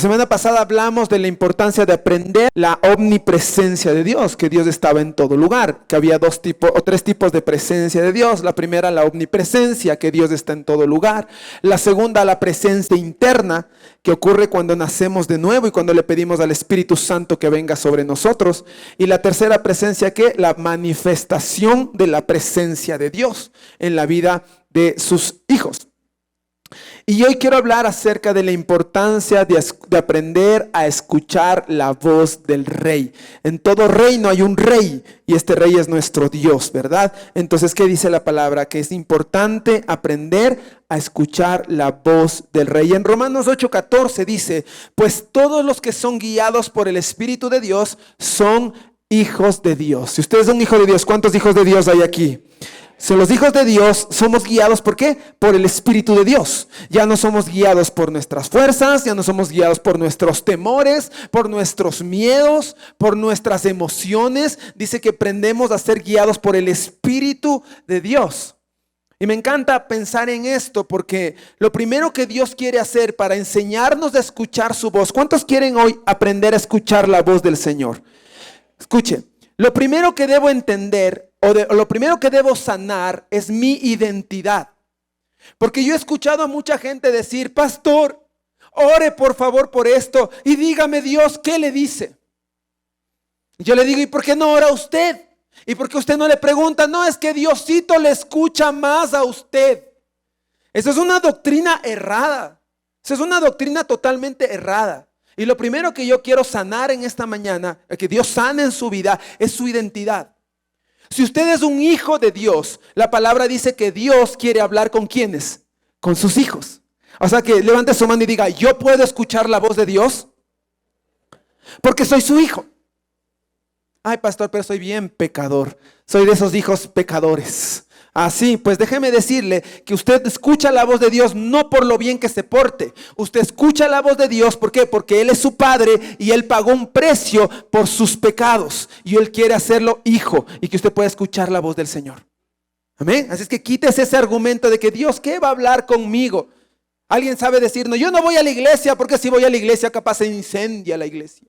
semana pasada hablamos de la importancia de aprender la omnipresencia de Dios, que Dios estaba en todo lugar, que había tres tipos de presencia de Dios. La primera, la omnipresencia, que Dios está en todo lugar. La segunda, la presencia interna, que ocurre cuando nacemos de nuevo y cuando le pedimos al Espíritu Santo que venga sobre nosotros. Y la tercera presencia, que la manifestación de la presencia de Dios en la vida de sus hijos. Y hoy quiero hablar acerca de la importancia de aprender a escuchar la voz del rey. En todo reino hay un rey y este rey es nuestro Dios, ¿verdad? Entonces, ¿qué dice la palabra? Que es importante aprender a escuchar la voz del rey. En Romanos 8:14 dice, pues todos los que son guiados por el Espíritu de Dios son hijos de Dios. Si usted es un hijo de Dios, ¿cuántos hijos de Dios hay aquí? Si los hijos de Dios somos guiados, ¿por qué? Por el Espíritu de Dios. Ya no somos guiados por nuestras fuerzas, ya no somos guiados por nuestros temores, por nuestros miedos, por nuestras emociones. Dice que aprendemos a ser guiados por el Espíritu de Dios. Y me encanta pensar en esto porque lo primero que Dios quiere hacer para enseñarnos a escuchar su voz. ¿Cuántos quieren hoy aprender a escuchar la voz del Señor? Escuche, lo primero que debo entender o lo primero que debo sanar es mi identidad. Porque yo he escuchado a mucha gente decir, pastor, ore por favor por esto y dígame Dios, ¿qué le dice? Yo le digo, ¿y por qué no ora usted? ¿Y por qué usted no le pregunta? No, es que Diosito le escucha más a usted. Eso es una doctrina errada. Eso es una doctrina totalmente errada. Y lo primero que yo quiero sanar en esta mañana, que Dios sane en su vida, es su identidad. Si usted es un hijo de Dios, la palabra dice que Dios quiere hablar con ¿quiénes? Con sus hijos. O sea que levante su mano y diga, ¿yo puedo escuchar la voz de Dios? Porque soy su hijo. Ay, pastor, pero soy bien pecador. Soy de esos hijos pecadores. Así, pues déjeme decirle que usted escucha la voz de Dios no por lo bien que se porte. Usted escucha la voz de Dios, ¿por qué? Porque Él es su Padre y Él pagó un precio por sus pecados. Y Él quiere hacerlo hijo y que usted pueda escuchar la voz del Señor. Amén. Así es que quítese ese argumento de que Dios, ¿qué va a hablar conmigo? Alguien sabe decir, no, yo no voy a la iglesia porque si voy a la iglesia capaz se incendia la iglesia.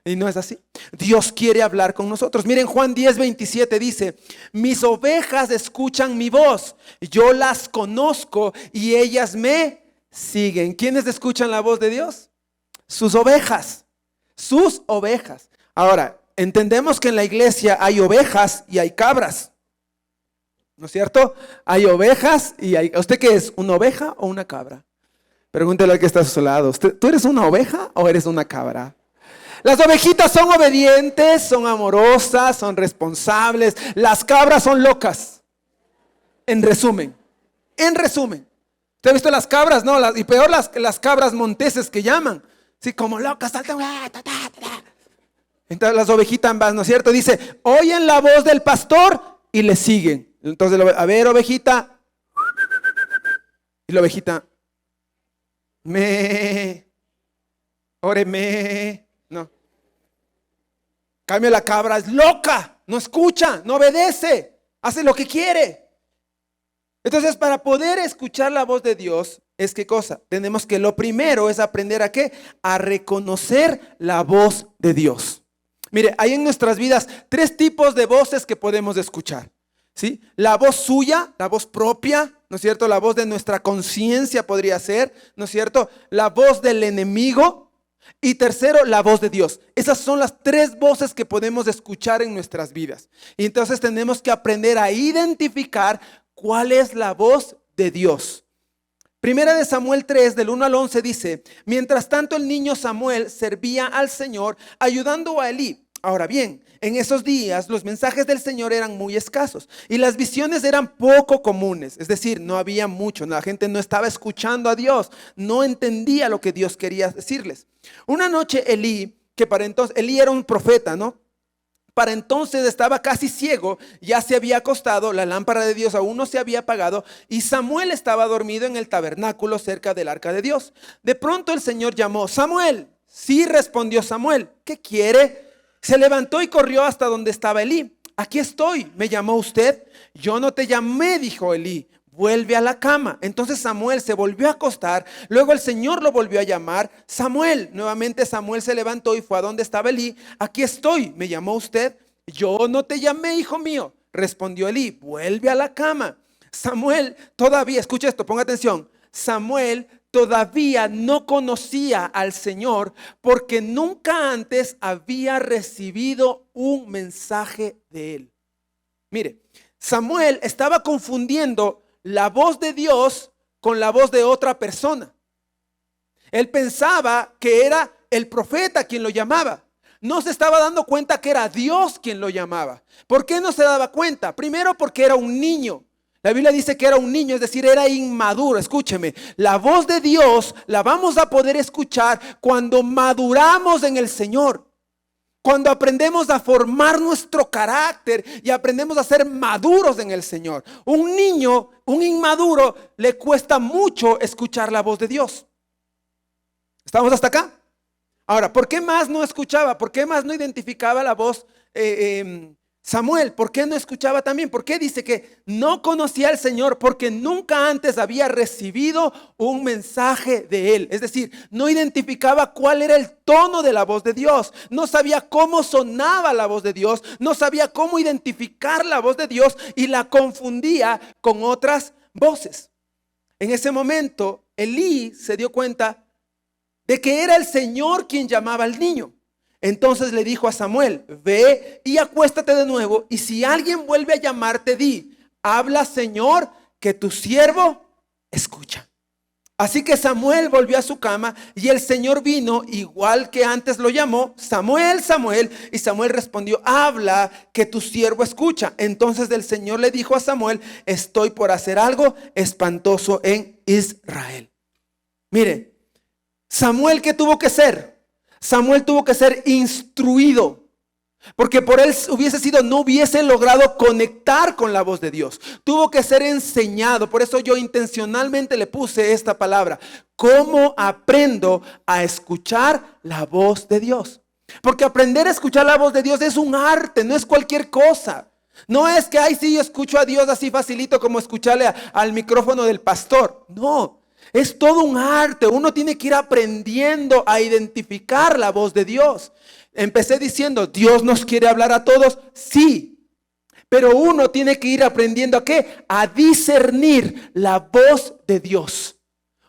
Y no es así. Dios quiere hablar con nosotros. Miren, Juan 10:27 dice, mis ovejas escuchan mi voz, yo las conozco y ellas me siguen. ¿Quiénes escuchan la voz de Dios? Sus ovejas. Sus ovejas. Ahora, entendemos que en la iglesia hay ovejas y hay cabras. ¿No es cierto? Hay ovejas y hay... ¿Usted qué es? ¿Una oveja o una cabra? Pregúntele al que está a su lado. ¿Tú eres una oveja o eres una cabra? Las ovejitas son obedientes, son amorosas, son responsables. Las cabras son locas. En resumen. ¿Usted ha visto las cabras? No, y peor las cabras monteses que llaman. Sí, como locas, saltan. Entonces las ovejitas ambas, ¿no es cierto? Dice, oyen la voz del pastor y le siguen. Entonces, a ver, ovejita. Y la ovejita, óreme. No. Cambio, la cabra es loca, no escucha, no obedece, hace lo que quiere. Entonces, para poder escuchar la voz de Dios, ¿es qué cosa? Tenemos que lo primero es aprender a ¿qué? A reconocer la voz de Dios. Mire, hay en nuestras vidas tres tipos de voces que podemos escuchar, ¿sí? La voz suya, la voz propia, ¿no es cierto? La voz de nuestra conciencia podría ser, ¿no es cierto? La voz del enemigo. Y tercero, la voz de Dios. Esas son las tres voces que podemos escuchar en nuestras vidas. Y entonces tenemos que aprender a identificar cuál es la voz de Dios. Primera de Samuel 3, del 1 al 11 dice, mientras tanto el niño Samuel servía al Señor ayudando a Elí. Ahora bien, en esos días los mensajes del Señor eran muy escasos y las visiones eran poco comunes. Es decir, no había mucho, la gente no estaba escuchando a Dios, no entendía lo que Dios quería decirles. Una noche Elí, que para entonces, Elí era un profeta, ¿no? Para entonces estaba casi ciego, ya se había acostado, la lámpara de Dios aún no se había apagado y Samuel estaba dormido en el tabernáculo cerca del arca de Dios. De pronto el Señor llamó, Samuel. Sí, respondió Samuel, ¿qué quiere? Se levantó y corrió hasta donde estaba Elí. Aquí estoy, ¿me llamó usted? Yo no te llamé, dijo Elí. vuelve a la cama. Entonces Samuel se volvió a acostar. Luego el Señor lo volvió a llamar, Samuel. Nuevamente Samuel se levantó y fue a donde estaba Elí. Aquí estoy, ¿me llamó usted? Yo no te llamé, hijo mío. Respondió Elí, vuelve a la cama. Samuel todavía, escucha esto, ponga atención. Samuel todavía no conocía al Señor porque nunca antes había recibido un mensaje de él. Mire, Samuel estaba confundiendo la voz de Dios con la voz de otra persona. Él pensaba que era el profeta quien lo llamaba. No se estaba dando cuenta que era Dios quien lo llamaba. ¿Por qué no se daba cuenta? Primero porque era un niño. La Biblia dice que era un niño, es decir, era inmaduro. Escúcheme, la voz de Dios la vamos a poder escuchar cuando maduramos en el Señor. Cuando aprendemos a formar nuestro carácter y aprendemos a ser maduros en el Señor. Un niño, un inmaduro, le cuesta mucho escuchar la voz de Dios. ¿Estamos hasta acá? Ahora, ¿por qué más no escuchaba? ¿Por qué más no identificaba la voz Samuel? ¿Por qué no escuchaba también? ¿Por qué dice que no conocía al Señor? Porque nunca antes había recibido un mensaje de él. Es decir, no identificaba cuál era el tono de la voz de Dios. No sabía cómo sonaba la voz de Dios. No sabía cómo identificar la voz de Dios y la confundía con otras voces. En ese momento, Elí se dio cuenta de que era el Señor quien llamaba al niño. Entonces le dijo a Samuel, ve y acuéstate de nuevo, y si alguien vuelve a llamarte, di, habla, Señor, que tu siervo escucha. Así que Samuel volvió a su cama y el Señor vino, igual que antes lo llamó, Samuel, Samuel, y Samuel respondió, habla, que tu siervo escucha. Entonces el Señor le dijo a Samuel, estoy por hacer algo espantoso en Israel. Mire, Samuel, ¿qué tuvo que ser? Samuel tuvo que ser instruido, porque por él no hubiese logrado conectar con la voz de Dios. Tuvo que ser enseñado. Por eso yo intencionalmente le puse esta palabra. ¿Cómo aprendo a escuchar la voz de Dios? Porque aprender a escuchar la voz de Dios es un arte, no es cualquier cosa. No es que, ay, sí, yo escucho a Dios así facilito como escucharle al micrófono del pastor. No. Es todo un arte. Uno tiene que ir aprendiendo a identificar la voz de Dios. Empecé diciendo, ¿Dios nos quiere hablar a todos? Sí. Pero uno tiene que ir aprendiendo ¿a qué? A discernir la voz de Dios.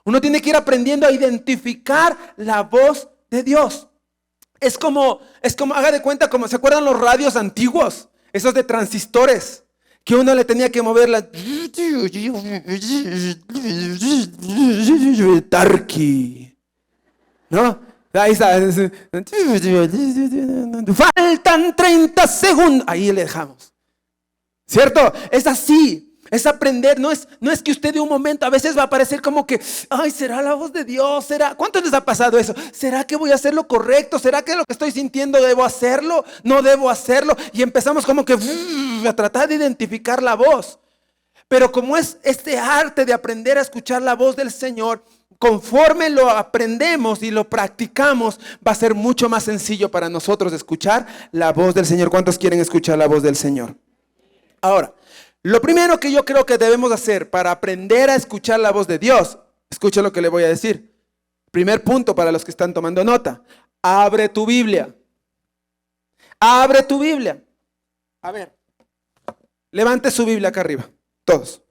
Uno tiene que ir aprendiendo a identificar la voz de Dios. Es como, haga de cuenta, como, ¿se acuerdan los radios antiguos? Esos de transistores. Que uno le tenía que mover la Tarki, ¿no? Ahí está. Faltan 30 segundos. Ahí le dejamos. ¿Cierto? Es así. Es aprender. No es que usted de un momento a veces va a parecer como que, ay, ¿será la voz de Dios? ¿Será? ¿Cuántos les ha pasado eso? ¿Será que voy a hacer lo correcto? ¿Será que lo que estoy sintiendo debo hacerlo? ¿No debo hacerlo? Y empezamos como que a tratar de identificar la voz. Pero como es este arte de aprender a escuchar la voz del Señor, conforme lo aprendemos y lo practicamos, va a ser mucho más sencillo para nosotros escuchar la voz del Señor. ¿Cuántos quieren escuchar la voz del Señor? Ahora, lo primero que yo creo que debemos hacer para aprender a escuchar la voz de Dios, escucha lo que le voy a decir. Primer punto para los que están tomando nota. Abre tu Biblia. Abre tu Biblia. A ver, levante su Biblia acá arriba. Todos,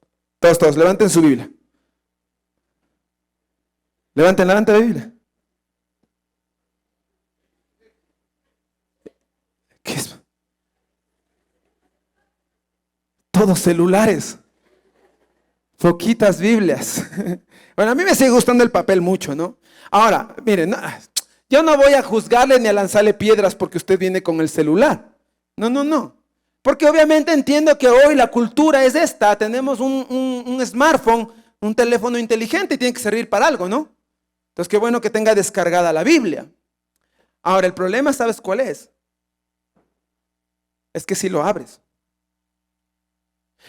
levanten su Biblia. Levanten la Biblia. ¿Qué es? Todos celulares. Poquitas Biblias. Bueno, a mí me sigue gustando el papel mucho, ¿no? Ahora, miren, yo no voy a juzgarle ni a lanzarle piedras porque usted viene con el celular. No. Porque obviamente entiendo que hoy la cultura es esta. Tenemos un smartphone, un teléfono inteligente y tiene que servir para algo, ¿no? Entonces, qué bueno que tenga descargada la Biblia. Ahora, el problema, ¿sabes cuál es? Es que si lo abres.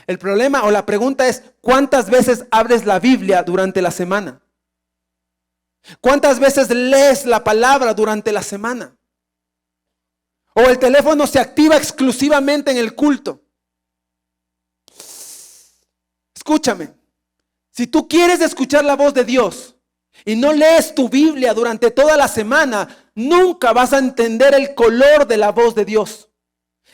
El problema o la pregunta es, ¿cuántas veces abres la Biblia durante la semana? ¿Cuántas veces lees la palabra durante la semana? ¿O el teléfono se activa exclusivamente en el culto? Escúchame, Si tú quieres escuchar la voz de Dios y no lees tu Biblia durante toda la semana, nunca vas a entender el color de la voz de Dios,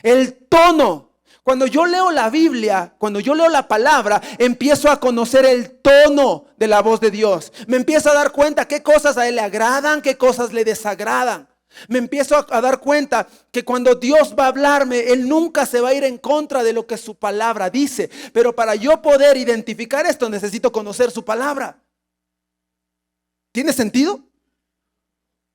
el tono. Cuando yo leo la Biblia, cuando yo leo la palabra, empiezo a conocer el tono de la voz de Dios. Me empiezo a dar cuenta qué cosas a Él le agradan, qué cosas le desagradan. Me empiezo a dar cuenta que cuando Dios va a hablarme, Él nunca se va a ir en contra de lo que su palabra dice. Pero para yo poder identificar esto, necesito conocer su palabra. ¿Tiene sentido?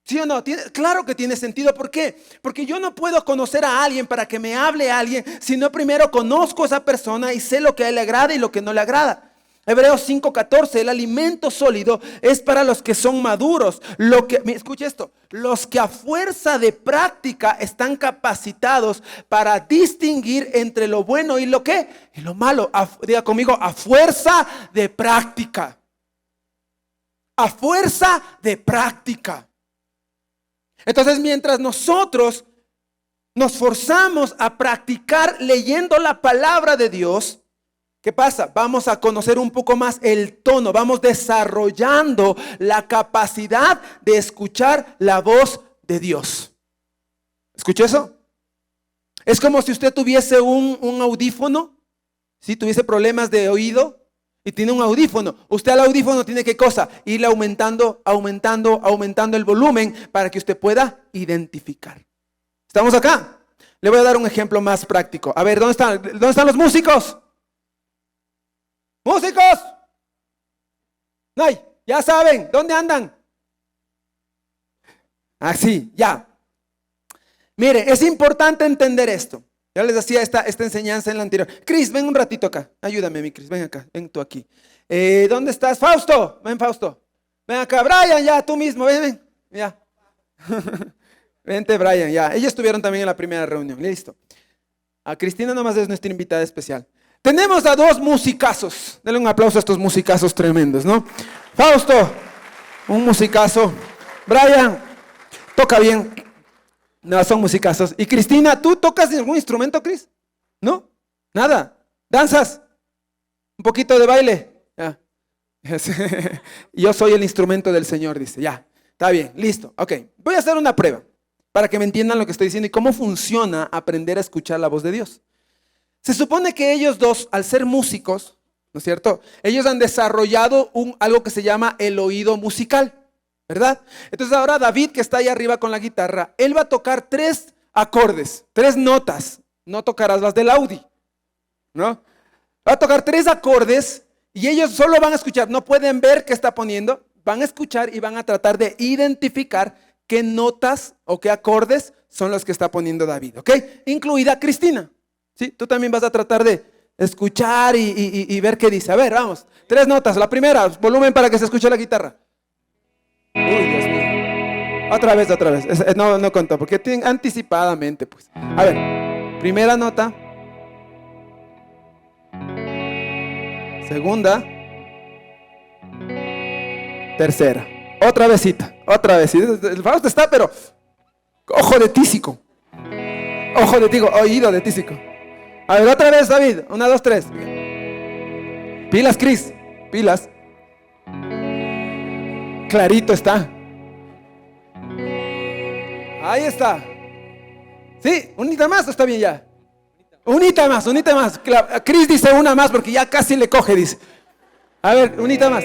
¿Sí o no? Claro que tiene sentido. ¿Por qué? Porque yo no puedo conocer a alguien para que me hable a alguien si no primero conozco a esa persona y sé lo que a él le agrada y lo que no le agrada. Hebreos 5:14, el alimento sólido es para los que son maduros. Escuche esto, los que a fuerza de práctica están capacitados para distinguir entre lo bueno y lo ¿qué? Y lo malo. Diga conmigo, a fuerza de práctica. A fuerza de práctica. Entonces, mientras nosotros nos forzamos a practicar leyendo la palabra de Dios, ¿qué pasa? Vamos a conocer un poco más el tono, vamos desarrollando la capacidad de escuchar la voz de Dios. ¿Escuchó eso? Es como si usted tuviese un audífono, si tuviese problemas de oído y tiene un audífono. Usted al audífono tiene ¿qué cosa? Irle aumentando el volumen para que usted pueda identificar. ¿Estamos acá? Le voy a dar un ejemplo más práctico. A ver, ¿dónde están los músicos? ¡Músicos! ¡Ay! Ya saben, ¿dónde andan? Así, ya. Mire, es importante entender esto. Ya les hacía esta enseñanza en la anterior. Cris, ven un ratito acá. Ayúdame, mi Cris, ven acá, ven tú aquí. ¿Dónde estás? Fausto, ven Fausto. Ven acá, Brian, ya, tú mismo, ven, ya. Vente, Brian, ya. Ellos estuvieron también en la primera reunión, listo. A Cristina nomás es nuestra invitada especial. Tenemos a dos musicazos. Denle un aplauso a estos musicazos tremendos, ¿no? Fausto, un musicazo. Brian, toca bien. No, son musicazos. Y Cristina, ¿tú tocas algún instrumento, Cris? ¿No? Nada. ¿Danzas? ¿Un poquito de baile? Ya. Yo soy el instrumento del Señor, dice. Ya, está bien, listo. Ok, voy a hacer una prueba para que me entiendan lo que estoy diciendo y cómo funciona aprender a escuchar la voz de Dios. Se supone que ellos dos, al ser músicos, ¿no es cierto? Ellos han desarrollado algo que se llama el oído musical, ¿verdad? Entonces ahora David, que está ahí arriba con la guitarra, él va a tocar 3 acordes, 3 notas. No tocarás las del Audi, ¿no? Va a tocar 3 acordes y ellos solo van a escuchar, no pueden ver qué está poniendo, van a escuchar y van a tratar de identificar qué notas o qué acordes son los que está poniendo David, ¿ok? Incluida Cristina. ¿Sí? Tú también vas a tratar de escuchar y ver qué dice. A ver, vamos. 3 notas. La primera, volumen para que se escuche la guitarra. Uy, Dios mío. Otra vez. No contó, porque tienen anticipadamente, pues. A ver, primera nota. Segunda. Tercera. Otra vez. El Fausto está, pero ojo de tísico. Oído de tísico. A ver, otra vez, David. 1, 2, 3. Pilas, Cris. Pilas. Clarito está. Ahí está. Sí, unita más o está bien ya. Unita más. Cris dice una más porque ya casi le coge, dice. A ver, unita más.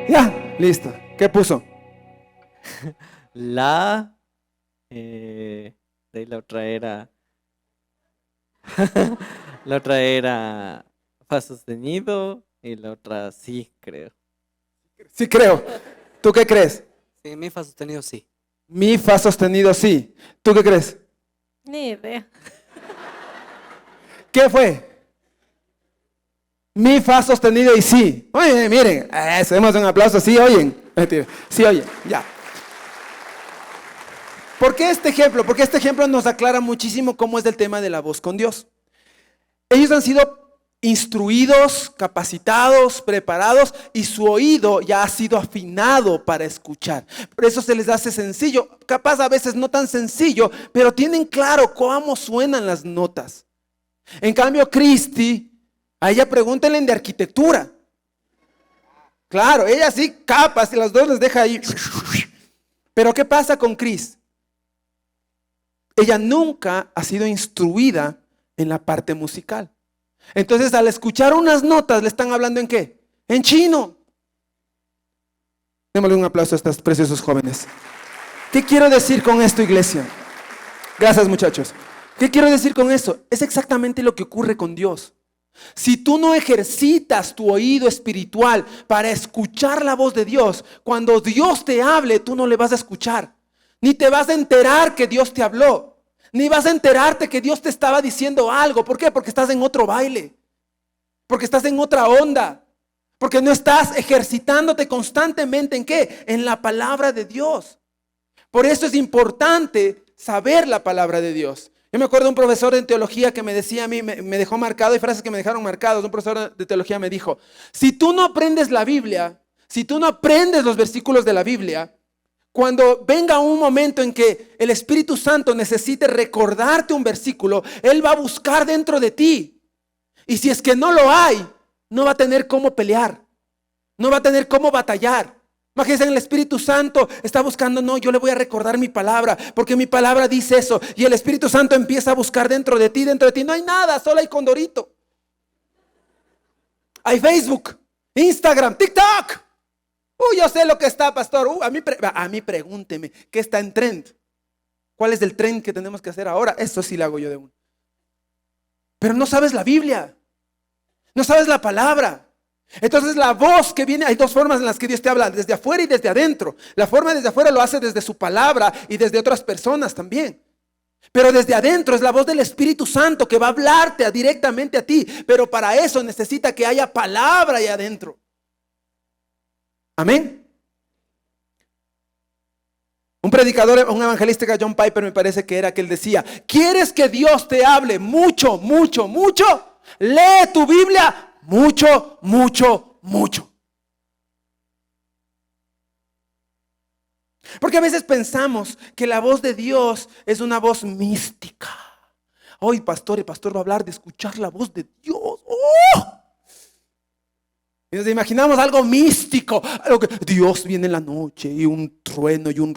Ya, listo. ¿Qué puso? La de la otra era la otra era fa sostenido y la otra sí creo. Sí creo. ¿Tú qué crees? Sí, mi fa sostenido sí. Mi fa sostenido sí. ¿Tú qué crees? Ni idea. ¿Qué fue? Mi fa sostenido y sí. Oye, miren, hacemos un aplauso. Sí oyen. Sí oyen, ya. ¿Por qué este ejemplo? Porque este ejemplo nos aclara muchísimo cómo es el tema de la voz con Dios. Ellos han sido instruidos, capacitados, preparados, y su oído ya ha sido afinado para escuchar. Por eso se les hace sencillo, capaz a veces no tan sencillo, pero tienen claro cómo suenan las notas. En cambio, Cristi, a ella pregúntenle de arquitectura. Claro, ella sí, capas, y las dos les deja ahí. Pero ¿qué pasa con Cris? Ella nunca ha sido instruida en la parte musical. Entonces, al escuchar unas notas, le están hablando ¿en qué? En chino. Démosle un aplauso a estos preciosos jóvenes. ¿Qué quiero decir con esto, iglesia? Gracias, muchachos. ¿Qué quiero decir con eso? Es exactamente lo que ocurre con Dios. Si tú no ejercitas tu oído espiritual para escuchar la voz de Dios, cuando Dios te hable, tú no le vas a escuchar. Ni te vas a enterar que Dios te habló. Ni vas a enterarte que Dios te estaba diciendo algo. ¿Por qué? Porque estás en otro baile. Porque estás en otra onda. Porque no estás ejercitándote constantemente ¿en qué? En la palabra de Dios. Por eso es importante saber la palabra de Dios. Yo me acuerdo de un profesor de teología que me decía a mí, me dejó marcado, hay frases que me dejaron marcados. Un profesor de teología me dijo, si tú no aprendes la Biblia, si tú no aprendes los versículos de la Biblia, cuando venga un momento en que el Espíritu Santo necesite recordarte un versículo, Él va a buscar dentro de ti. Y si es que no lo hay, no va a tener cómo pelear, no va a tener cómo batallar. Imagínense, el Espíritu Santo está buscando, no, yo le voy a recordar mi palabra, porque mi palabra dice eso. Y el Espíritu Santo empieza a buscar dentro de ti no hay nada, solo hay Condorito. Hay Facebook, Instagram, TikTok. Yo sé lo que está, pastor. A mí pregúnteme, ¿qué está en trend? ¿Cuál es el trend que tenemos que hacer ahora? Eso sí lo hago yo de uno. Pero no sabes la Biblia, no sabes la palabra. Entonces la voz que viene, hay dos formas en las que Dios te habla, desde afuera y desde adentro. La forma desde afuera lo hace desde su palabra y desde otras personas también. Pero desde adentro es la voz del Espíritu Santo que va a hablarte directamente a ti. Pero para eso necesita que haya palabra ahí adentro. Amén. Un predicador, un evangelista, John Piper me parece que era, que él decía, ¿quieres que Dios te hable mucho, mucho, mucho? Lee tu Biblia mucho, mucho, mucho. Porque a veces pensamos que la voz de Dios es una voz mística. Hoy, pastor, el pastor va a hablar de escuchar la voz de Dios. ¡Oh! Y nos imaginamos algo místico, algo que Dios viene en la noche y un trueno y un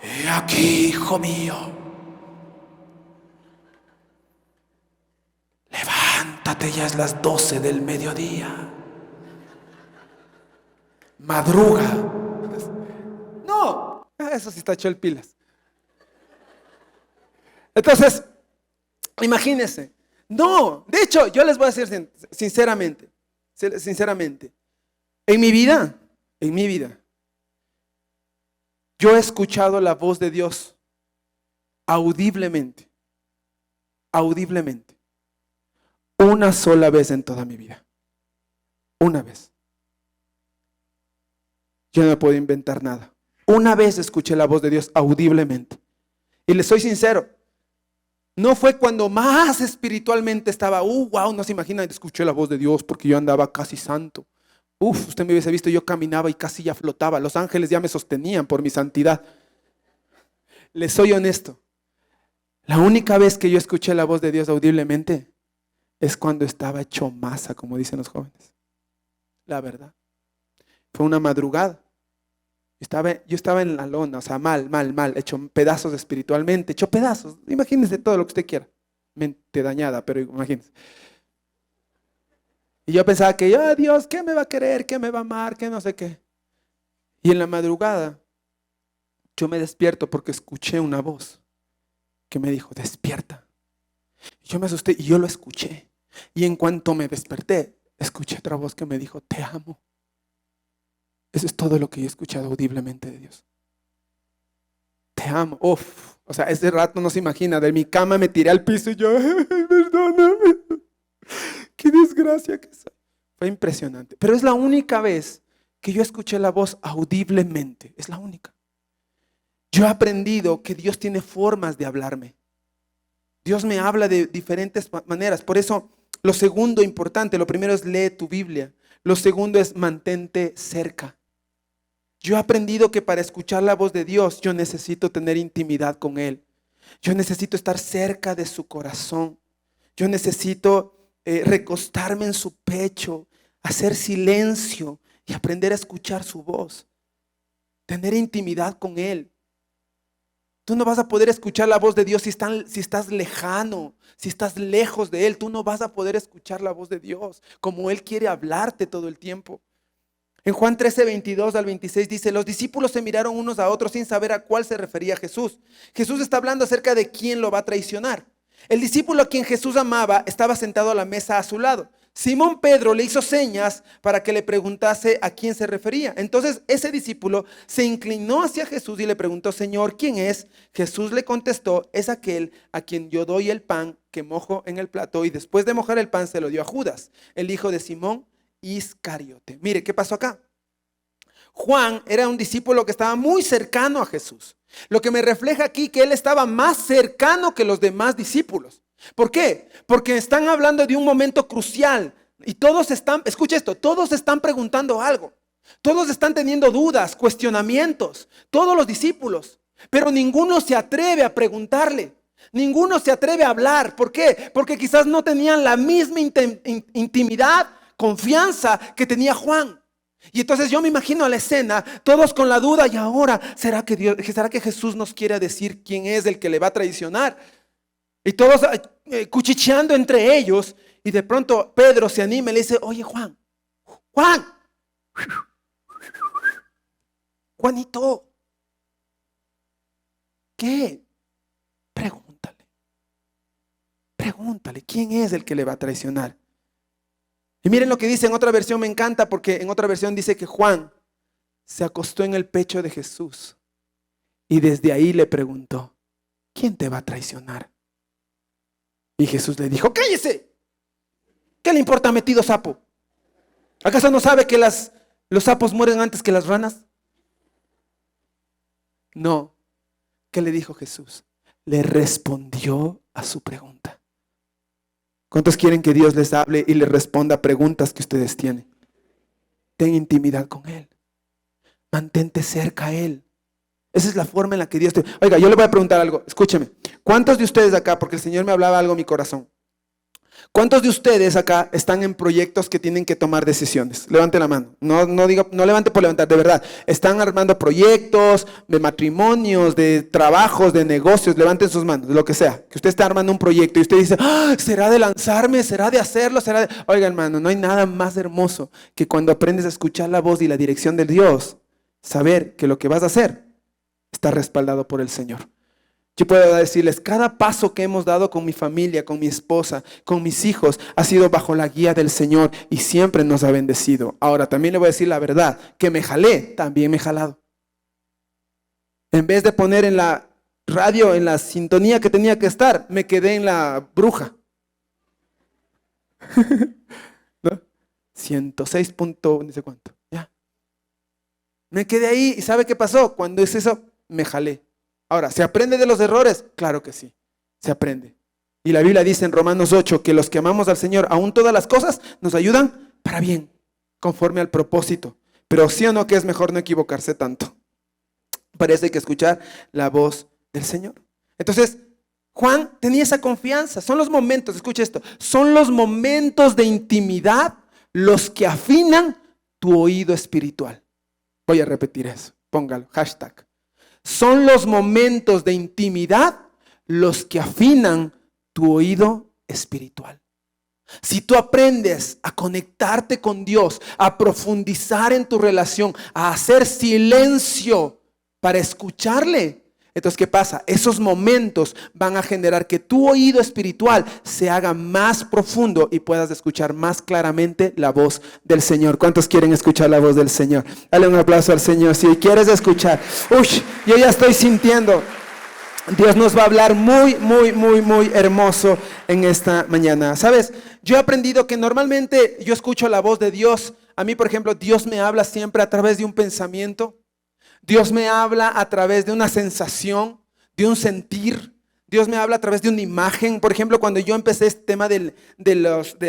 He aquí, hijo mío. Levántate, ya es las 12 del mediodía. Madruga. No, eso sí está hecho el pilas. Entonces, imagínense. No, de hecho, yo les voy a decir sinceramente, en mi vida, yo he escuchado la voz de Dios audiblemente, una sola vez en toda mi vida. Una vez. Yo no puedo inventar nada. Una vez escuché la voz de Dios audiblemente. Y les soy sincero, no fue cuando más espiritualmente estaba, wow, no se imagina, escuché la voz de Dios porque yo andaba casi santo. Usted me hubiese visto, yo caminaba y casi ya flotaba. Los ángeles ya me sostenían por mi santidad. Les soy honesto. La única vez que yo escuché la voz de Dios audiblemente es cuando estaba hecho masa, como dicen los jóvenes. La verdad. Fue una madrugada. Yo estaba en la lona, o sea, mal, hecho pedazos espiritualmente, hecho pedazos. Imagínense todo lo que usted quiera. Mente dañada, pero imagínense. Y yo pensaba que, Dios, ¿qué me va a querer? ¿Qué me va a amar? ¿Qué no sé qué? Y en la madrugada, yo me despierto porque escuché una voz que me dijo, despierta. Y yo me asusté y yo lo escuché. Y en cuanto me desperté, escuché otra voz que me dijo, te amo. Eso es todo lo que yo he escuchado audiblemente de Dios. Te amo. O sea, ese rato no se imagina. De mi cama me tiré al piso y yo, perdóname. Qué desgracia que soy. Fue impresionante. Pero es la única vez que yo escuché la voz audiblemente. Es la única. Yo he aprendido que Dios tiene formas de hablarme. Dios me habla de diferentes maneras. Por eso, lo segundo importante, lo primero es lee tu Biblia. Lo segundo es mantente cerca. Yo he aprendido que para escuchar la voz de Dios, yo necesito tener intimidad con Él. Yo necesito estar cerca de su corazón. Yo necesito recostarme en su pecho, hacer silencio y aprender a escuchar su voz. Tener intimidad con Él. Tú no vas a poder escuchar la voz de Dios si estás lejano, si estás lejos de Él. Tú no vas a poder escuchar la voz de Dios como Él quiere hablarte todo el tiempo. En Juan 13, 22 al 26 dice, los discípulos se miraron unos a otros sin saber a cuál se refería Jesús. Jesús está hablando acerca de quién lo va a traicionar. El discípulo a quien Jesús amaba estaba sentado a la mesa a su lado. Simón Pedro le hizo señas para que le preguntase a quién se refería. Entonces ese discípulo se inclinó hacia Jesús y le preguntó, Señor, ¿quién es? Jesús le contestó, es aquel a quien yo doy el pan que mojo en el plato, y después de mojar el pan se lo dio a Judas, el hijo de Simón Iscariote. Mire, ¿qué pasó acá? Juan era un discípulo que estaba muy cercano a Jesús. Lo que me refleja aquí que él estaba más cercano que los demás discípulos. ¿Por qué? Porque están hablando de un momento crucial y todos están, escucha esto, todos están preguntando algo. Todos están teniendo dudas, cuestionamientos, todos los discípulos, pero ninguno se atreve a preguntarle. Ninguno se atreve a hablar. ¿Por qué? Porque quizás no tenían la misma intimidad, confianza que tenía Juan. Y entonces yo me imagino la escena, todos con la duda, y ahora, ¿será que Jesús nos quiere decir quién es el que le va a traicionar? Y todos cuchicheando entre ellos, y de pronto Pedro se anima y le dice, oye Juanito, ¿qué? Pregúntale, ¿quién es el que le va a traicionar? Y miren lo que dice en otra versión, me encanta porque en otra versión dice que Juan se acostó en el pecho de Jesús y desde ahí le preguntó, ¿quién te va a traicionar? Y Jesús le dijo, cállese, ¿qué le importa metido sapo? ¿Acaso no sabe que los sapos mueren antes que las ranas? No, ¿qué le dijo Jesús? Le respondió a su pregunta. ¿Cuántos quieren que Dios les hable y les responda a preguntas que ustedes tienen? Ten intimidad con Él. Mantente cerca a Él. Esa es la forma en la que Dios te... Oiga, yo le voy a preguntar algo. Escúcheme. ¿Cuántos de ustedes acá, porque el Señor me hablaba algo en mi corazón, cuántos de ustedes acá están en proyectos que tienen que tomar decisiones? Levante la mano. No levante por levantar, de verdad. Están armando proyectos de matrimonios, de trabajos, de negocios. Levanten sus manos, de lo que sea. Que usted está armando un proyecto y usted dice, ¿será de lanzarme? ¿Será de hacerlo? Oiga, hermano, no hay nada más hermoso que cuando aprendes a escuchar la voz y la dirección de Dios, saber que lo que vas a hacer está respaldado por el Señor. Yo puedo decirles, cada paso que hemos dado con mi familia, con mi esposa, con mis hijos, ha sido bajo la guía del Señor y siempre nos ha bendecido. Ahora, también le voy a decir la verdad, que me jalé, también me he jalado. En vez de poner en la radio, en la sintonía que tenía que estar, me quedé en la bruja. ¿No? 106 punto, no sé cuánto. Ya. Me quedé ahí y ¿sabe qué pasó? Cuando es eso, me jalé. Ahora, ¿se aprende de los errores? Claro que sí, se aprende. Y la Biblia dice en Romanos 8 que los que amamos al Señor, aún todas las cosas nos ayudan para bien, conforme al propósito. Pero sí o no que es mejor no equivocarse tanto. Parece que escuchar la voz del Señor. Entonces, Juan tenía esa confianza. Son los momentos, escucha esto, son los momentos de intimidad los que afinan tu oído espiritual. Voy a repetir eso, póngalo, hashtag. Son los momentos de intimidad los que afinan tu oído espiritual. Si tú aprendes a conectarte con Dios, a profundizar en tu relación, a hacer silencio para escucharle, entonces ¿qué pasa? Esos momentos van a generar que tu oído espiritual se haga más profundo y puedas escuchar más claramente la voz del Señor. ¿Cuántos quieren escuchar la voz del Señor? Dale un aplauso al Señor si quieres escuchar. Yo ya estoy sintiendo. Dios nos va a hablar muy hermoso en esta mañana. ¿Sabes? Yo he aprendido que normalmente yo escucho la voz de Dios. A mí, por ejemplo, Dios me habla siempre a través de un pensamiento. Dios me habla a través de una sensación, de un sentir. Dios me habla a través de una imagen. Por ejemplo, cuando yo empecé este tema de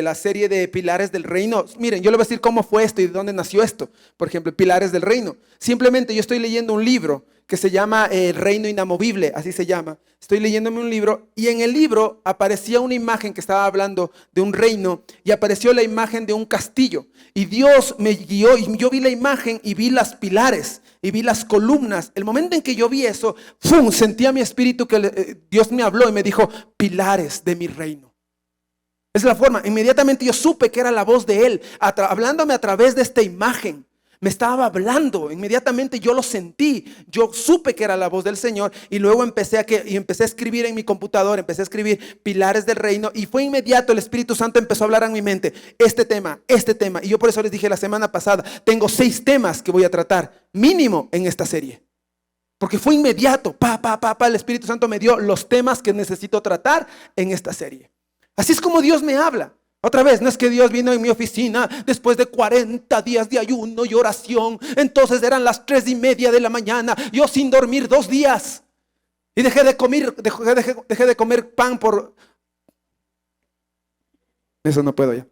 la serie de Pilares del Reino, miren, yo le voy a decir cómo fue esto y de dónde nació esto. Por ejemplo, Pilares del Reino. Simplemente yo estoy leyendo un libro que se llama El Reino Inamovible, así se llama. Estoy leyéndome un libro y en el libro aparecía una imagen que estaba hablando de un reino y apareció la imagen de un castillo. Y Dios me guió y yo vi la imagen y vi las pilares y vi las columnas. El momento en que yo vi eso, ¡fum!, sentí a mi espíritu que Dios me habló y me dijo, pilares de mi reino. Es la forma. Inmediatamente yo supe que era la voz de Él, hablándome a través de esta imagen. Me estaba hablando, inmediatamente yo lo sentí, yo supe que era la voz del Señor y luego empecé a escribir en mi computadora, empecé a escribir pilares del reino y fue inmediato, el Espíritu Santo empezó a hablar en mi mente, este tema. Y yo por eso les dije la semana pasada, tengo 6 temas que voy a tratar mínimo en esta serie. Porque fue inmediato, el Espíritu Santo me dio los temas que necesito tratar en esta serie. Así es como Dios me habla. Otra vez, no es que Dios vino en mi oficina después de 40 días de ayuno y oración. Entonces eran las 3:30 de la mañana, yo sin dormir 2 días. Y dejé de comer pan por... Eso no puedo ya.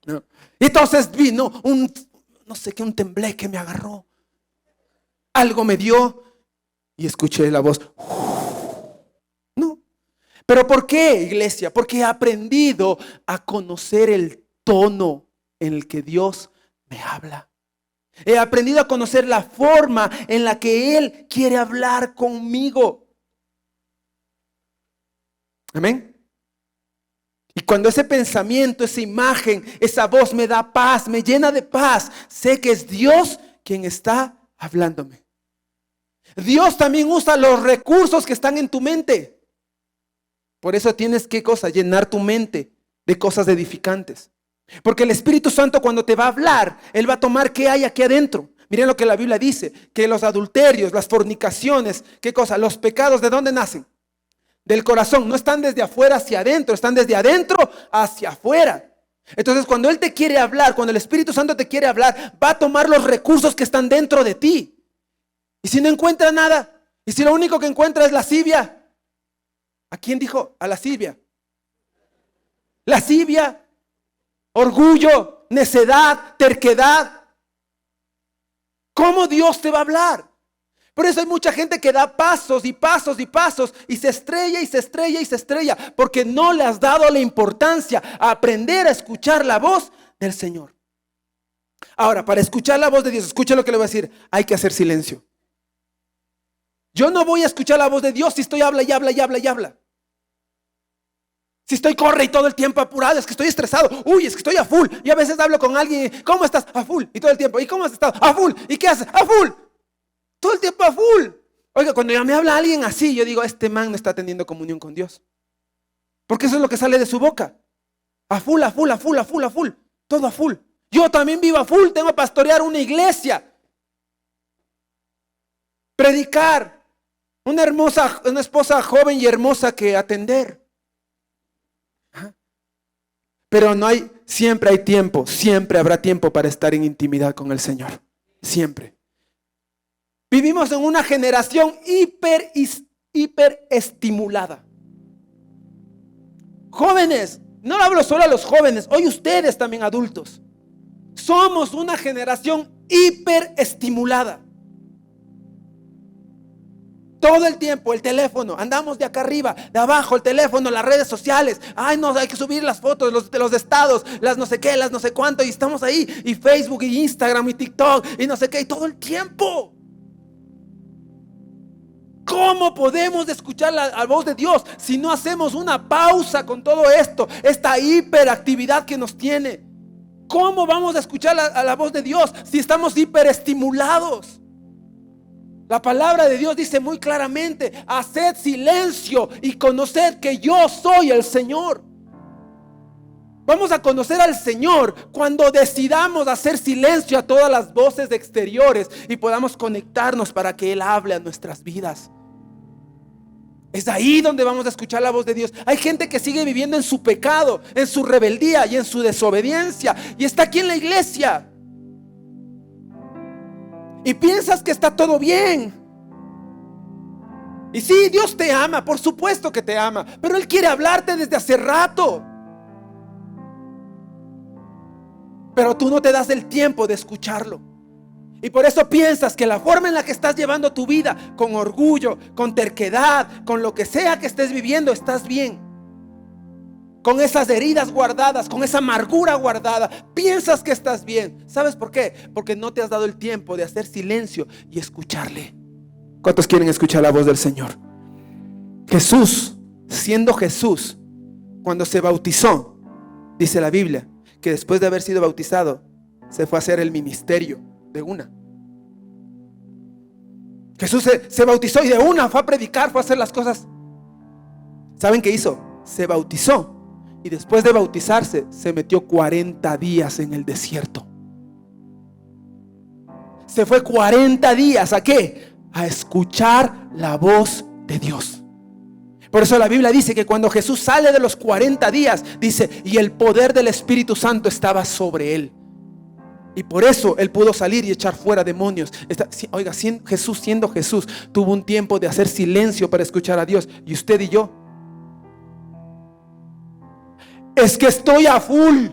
No. Y entonces vino un tembleque me agarró. Algo me dio y escuché la voz. No. ¿Pero por qué, iglesia? Porque he aprendido a conocer el tono en el que Dios me habla. He aprendido a conocer la forma en la que Él quiere hablar conmigo. Amén. Y cuando ese pensamiento, esa imagen, esa voz me da paz, me llena de paz, sé que es Dios quien está hablándome. Dios también usa los recursos que están en tu mente. Por eso tienes que llenar tu mente de cosas edificantes. Porque el Espíritu Santo cuando te va a hablar, Él va a tomar qué hay aquí adentro. Miren lo que la Biblia dice, que los adulterios, las fornicaciones, los pecados, ¿de dónde nacen? Del corazón. No están desde afuera hacia adentro, están desde adentro hacia afuera. Entonces cuando Él te quiere hablar, cuando el Espíritu Santo te quiere hablar, va a tomar los recursos que están dentro de ti. Y si no encuentra nada, y si lo único que encuentra es lascivia, ¿a quién dijo? A lascivia. Lascivia, orgullo, necedad, terquedad. ¿Cómo Dios te va a hablar? Por eso hay mucha gente que da pasos y pasos y pasos y se estrella y se estrella y se estrella porque no le has dado la importancia a aprender a escuchar la voz del Señor. Ahora, para escuchar la voz de Dios, escucha lo que le voy a decir, hay que hacer silencio. Yo no voy a escuchar la voz de Dios si estoy habla y habla y habla y habla. Si estoy corre y todo el tiempo apurado, es que estoy estresado. Uy, es que estoy a full. Y a veces hablo con alguien, ¿cómo estás? A full. Y todo el tiempo, ¿y cómo has estado? A full. ¿Y qué haces? A full. Todo el tiempo a full. Oiga, cuando ya me habla alguien así, yo digo, este man no está teniendo comunión con Dios. Porque eso es lo que sale de su boca. A full, a full, a full, a full, a full. Todo a full. Yo también vivo a full, tengo que pastorear una iglesia. Predicar. Una esposa joven y hermosa que atender. Pero siempre hay tiempo, siempre habrá tiempo para estar en intimidad con el Señor. Siempre. Vivimos en una generación hiper estimulada. Jóvenes, no hablo solo a los jóvenes, hoy ustedes también adultos. Somos una generación hiper estimulada. Todo el tiempo el teléfono, andamos de acá arriba, de abajo el teléfono, las redes sociales. Ay, no, hay que subir las fotos de los estados, las no sé qué, las no sé cuánto. Y estamos ahí, y Facebook, y Instagram, y TikTok, y no sé qué, y todo el tiempo. ¿Cómo podemos escuchar la voz de Dios si no hacemos una pausa con todo esto? Esta hiperactividad que nos tiene. ¿Cómo vamos a escuchar la voz de Dios si estamos hiperestimulados? La palabra de Dios dice muy claramente, haced silencio y conoced que yo soy el Señor. Vamos a conocer al Señor cuando decidamos hacer silencio a todas las voces exteriores y podamos conectarnos para que Él hable a nuestras vidas. Es ahí donde vamos a escuchar la voz de Dios. Hay gente que sigue viviendo en su pecado, en su rebeldía y en su desobediencia y está aquí en la iglesia. y piensas que está todo bien. Y sí, Dios te ama, por supuesto que te ama, pero Él quiere hablarte desde hace rato. Pero tú no te das el tiempo de escucharlo. Y por eso piensas que la forma en la que estás llevando tu vida, con orgullo, con terquedad, con lo que sea que estés viviendo, estás bien. Con esas heridas guardadas, con esa amargura guardada, piensas que estás bien. ¿Sabes por qué? Porque no te has dado el tiempo de hacer silencio y escucharle. ¿Cuántos quieren escuchar la voz del Señor? Jesús, siendo Jesús, cuando se bautizó, dice la Biblia, que después de haber sido bautizado, se fue a hacer el ministerio de una. Jesús se bautizó y de una fue a predicar, fue a hacer las cosas. ¿Saben qué hizo? Se bautizó y después de bautizarse se metió 40 días en el desierto. Se fue 40 días, ¿a qué? A escuchar la voz de Dios. Por eso la Biblia dice que cuando Jesús sale de los 40 días, dice, y el poder del Espíritu Santo estaba sobre él. Y por eso Él pudo salir y echar fuera demonios. Oiga, Jesús, siendo Jesús, tuvo un tiempo de hacer silencio para escuchar a Dios. ¿Y usted y yo? Es que estoy a full.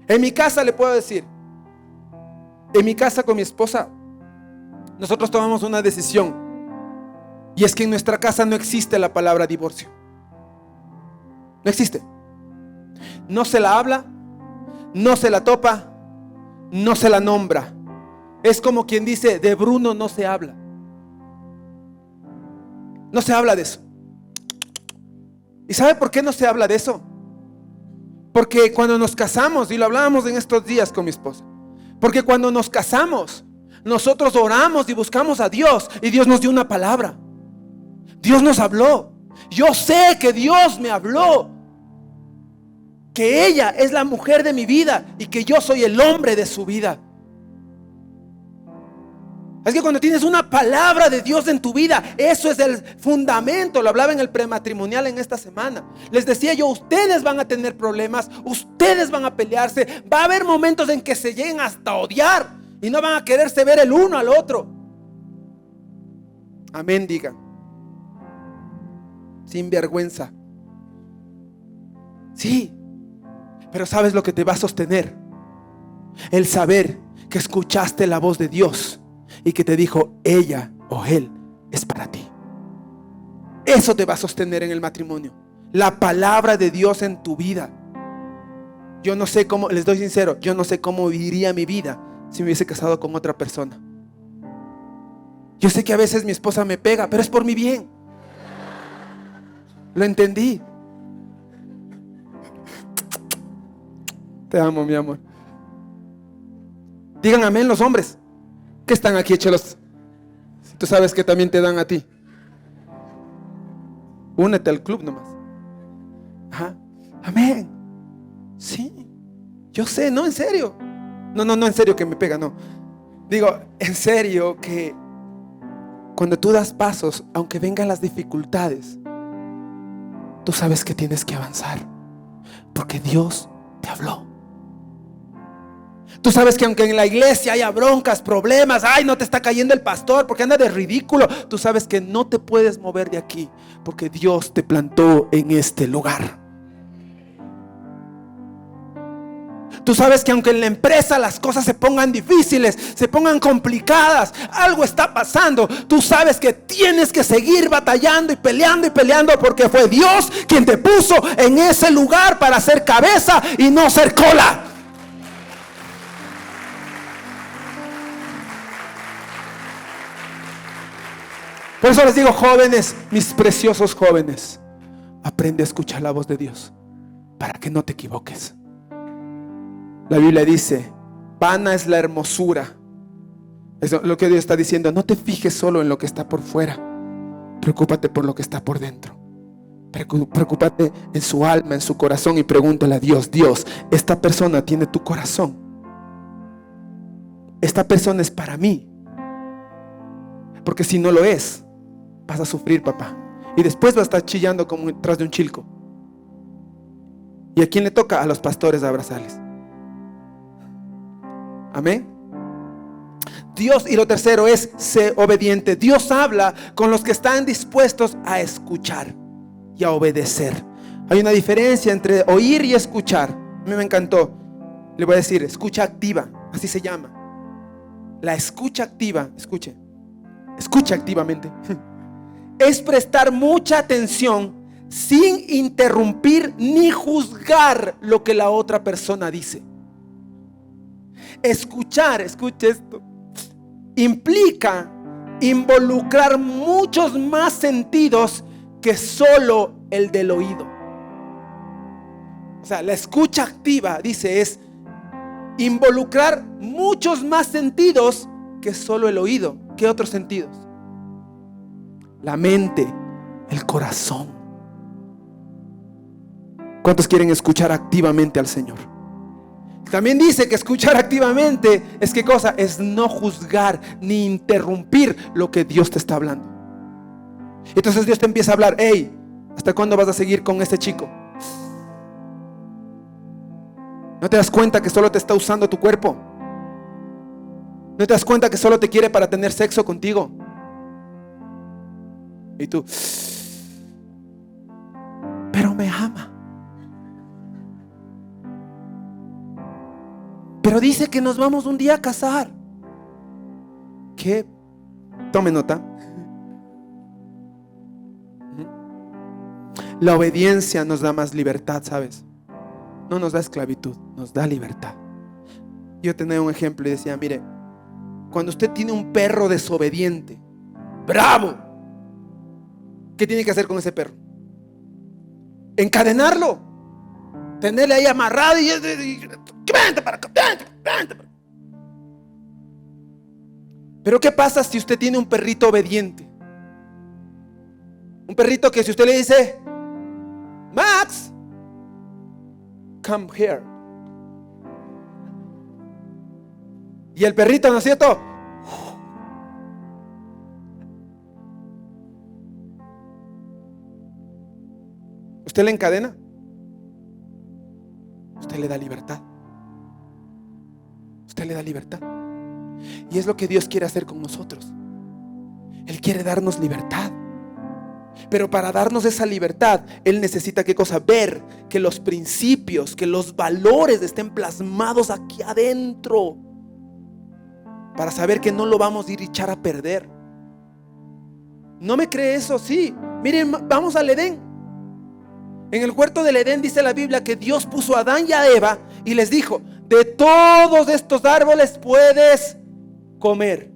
En mi casa le puedo decir, en mi casa con mi esposa, nosotros tomamos una decisión. Y es que en nuestra casa no existe la palabra divorcio. No existe. No se la habla, no se la topa, no se la nombra. Es como quien dice, de Bruno no se habla. No se habla de eso. ¿Y sabe por qué no se habla de eso? Porque cuando nos casamos, y lo hablábamos en estos días con mi esposa, porque cuando nos casamos, nosotros oramos y buscamos a Dios, y Dios nos dio una palabra. Dios nos habló. Yo sé que Dios me habló, que ella es la mujer de mi vida y que yo soy el hombre de su vida. Es que cuando tienes una palabra de Dios en tu vida, eso es el fundamento. Lo hablaba en el prematrimonial en esta semana. Les decía yo, ustedes van a tener problemas, ustedes van a pelearse, va a haber momentos en que se lleguen hasta odiar y no van a quererse ver el uno al otro. Amén, digan. Sin vergüenza. Sí. Pero ¿sabes lo que te va a sostener? El saber que escuchaste la voz de Dios y que te dijo, ella o él es para ti. Eso te va a sostener en el matrimonio. La palabra de Dios en tu vida. Yo no sé cómo, les doy sincero, yo no sé cómo viviría mi vida si me hubiese casado con otra persona. Yo sé que a veces mi esposa me pega, pero es por mi bien. Lo entendí. Te amo, mi amor. Digan amén los hombres que están aquí, échelos. Tú sabes que también te dan a ti. Únete al club nomás. Ajá. Amén. Sí. Yo sé, no, en serio. No, en serio que me pega, no. Digo, en serio que cuando tú das pasos, aunque vengan las dificultades, tú sabes que tienes que avanzar. Porque Dios te habló. Tú sabes que aunque en la iglesia haya broncas, problemas, ay, no te está cayendo el pastor porque anda de ridículo, tú sabes que no te puedes mover de aquí porque Dios te plantó en este lugar. Tú sabes que aunque en la empresa las cosas se pongan difíciles, se pongan complicadas, algo está pasando, tú sabes que tienes que seguir batallando y peleando porque fue Dios quien te puso en ese lugar para ser cabeza y no ser cola. Por eso les digo, jóvenes, mis preciosos jóvenes, aprende a escuchar la voz de Dios para que no te equivoques. La Biblia dice, vana es la hermosura. Es lo que Dios está diciendo. No te fijes solo en lo que está por fuera. Preocúpate por lo que está por dentro. Preocúpate en su alma, en su corazón y pregúntale a Dios, Dios, esta persona tiene tu corazón. Esta persona es para mí. Porque si no lo es, vas a sufrir, papá. Y después vas a estar chillando como detrás de un chilco. ¿Y a quién le toca? A los pastores abrazarles. Amén. Dios, y lo tercero es ser obediente. Dios habla con los que están dispuestos a escuchar y a obedecer. Hay una diferencia entre oír y escuchar. A mí me encantó. Le voy a decir, escucha activa, así se llama. La escucha activa, escuche, escucha activamente. Es prestar mucha atención sin interrumpir ni juzgar lo que la otra persona dice. Escuchar, escuche esto, implica involucrar muchos más sentidos que solo el del oído. O sea, la escucha activa, dice, es involucrar muchos más sentidos que solo el oído. ¿Qué otros sentidos? La mente, el corazón. ¿Cuántos quieren escuchar activamente al Señor? También dice que escuchar activamente es ¿qué cosa? Es no juzgar ni interrumpir lo que Dios te está hablando. Entonces Dios te empieza a hablar. Hey, ¿hasta cuándo vas a seguir con este chico? ¿No te das cuenta que solo te está usando tu cuerpo? ¿No te das cuenta que solo te quiere para tener sexo contigo? Y tú, pero me ama. Pero dice que nos vamos un día a casar. ¿Qué? Tome nota. La obediencia nos da más libertad, ¿sabes? No nos da esclavitud, nos da libertad. Yo tenía un ejemplo y decía, mire, cuando usted tiene un perro desobediente, bravo, ¿qué tiene que hacer con ese perro? Encadenarlo, tenerle ahí amarrado y vente para acá, vente para acá. Pero ¿qué pasa si usted tiene un perrito obediente? Un perrito que si usted le dice, Max, come here, y el perrito, ¿no es cierto? ¿Usted le encadena? Usted le da libertad. Usted le da libertad. Y es lo que Dios quiere hacer con nosotros. Él quiere darnos libertad. Pero para darnos esa libertad, Él necesita ¿qué cosa? Ver que los principios, que los valores estén plasmados aquí adentro. Para saber que no lo vamos a ir a echar a perder. ¿No me cree eso? Sí. Miren, vamos al Edén. En el huerto del Edén dice la Biblia que Dios puso a Adán y a Eva y les dijo, de todos estos árboles puedes comer,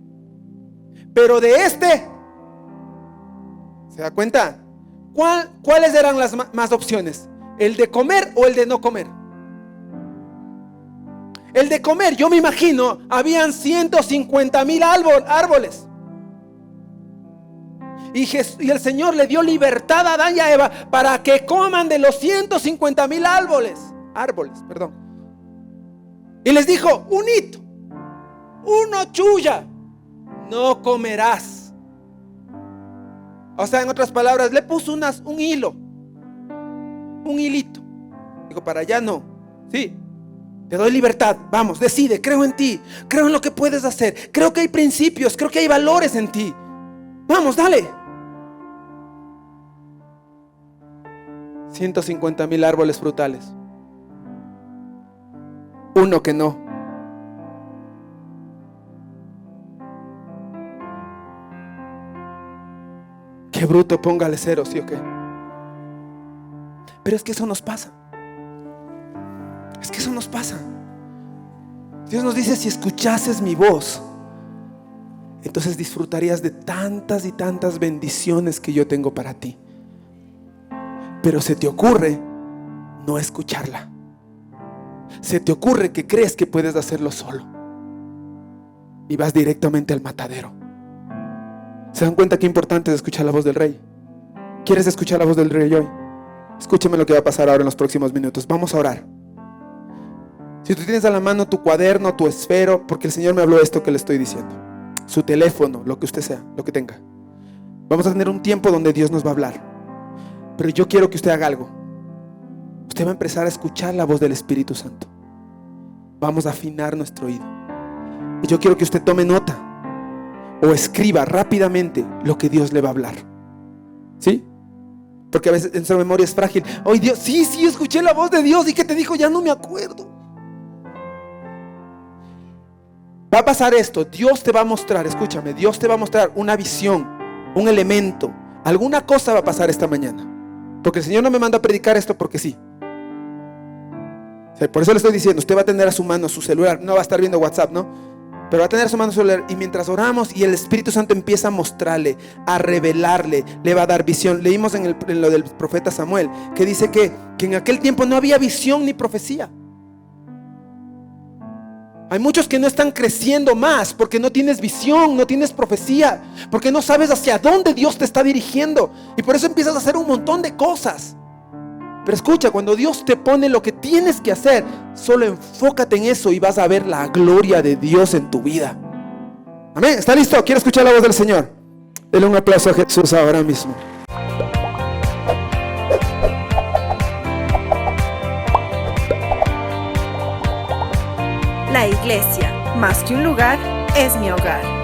pero de este, ¿se da cuenta? ¿Cuáles eran las más opciones? ¿El de comer o el de no comer? El de comer, yo me imagino, habían 150,000 árboles. Y el Señor le dio libertad a Adán y a Eva para que coman de los 150,000 árboles, perdón. Y les dijo, uno chuya, no comerás. O sea, en otras palabras, le puso un hilito. Dijo, para allá no. Sí, te doy libertad, vamos, decide, creo en ti, creo en lo que puedes hacer, creo que hay principios, creo que hay valores en ti. Vamos, dale. 150,000 árboles frutales. Uno que no. Qué bruto, póngale 0, ¿sí o qué? Pero es que eso nos pasa. Es que eso nos pasa. Dios nos dice, si escuchases mi voz, entonces disfrutarías de tantas y tantas bendiciones que yo tengo para ti. Pero se te ocurre no escucharla. Se te ocurre que crees que puedes hacerlo solo y vas directamente al matadero. ¿Se dan cuenta qué importante es escuchar la voz del Rey? ¿Quieres escuchar la voz del Rey hoy? Escúchame lo que va a pasar ahora en los próximos minutos. Vamos a orar. Si tú tienes a la mano tu cuaderno, tu esfero, porque el Señor me habló esto que le estoy diciendo, su teléfono, lo que usted sea, lo que tenga, vamos a tener un tiempo donde Dios nos va a hablar. Pero yo quiero que usted haga algo. Usted va a empezar a escuchar la voz del Espíritu Santo. Vamos a afinar nuestro oído. Y yo quiero que usted tome nota o escriba rápidamente lo que Dios le va a hablar. ¿Sí? Porque a veces nuestra memoria es frágil. Hoy Dios, sí, escuché la voz de Dios. ¿Y qué te dijo? Ya no me acuerdo. Va a pasar esto. Dios te va a mostrar, escúchame, Dios te va a mostrar una visión, un elemento. Alguna cosa va a pasar esta mañana. Porque el Señor no me manda a predicar esto porque sí. O sea, por eso le estoy diciendo, usted va a tener a su mano su celular. No va a estar viendo WhatsApp, ¿no? Pero va a tener a su mano su celular. Y mientras oramos y el Espíritu Santo empieza a mostrarle, a revelarle, le va a dar visión. Leímos en lo del profeta Samuel, que dice que en aquel tiempo no había visión ni profecía. Hay muchos que no están creciendo más porque no tienes visión, no tienes profecía, porque no sabes hacia dónde Dios te está dirigiendo. Y por eso empiezas a hacer un montón de cosas. Pero escucha, cuando Dios te pone lo que tienes que hacer, solo enfócate en eso y vas a ver la gloria de Dios en tu vida. Amén. ¿Está listo? ¿Quiere escuchar la voz del Señor? Dele un aplauso a Jesús ahora mismo. La iglesia, más que un lugar, es mi hogar.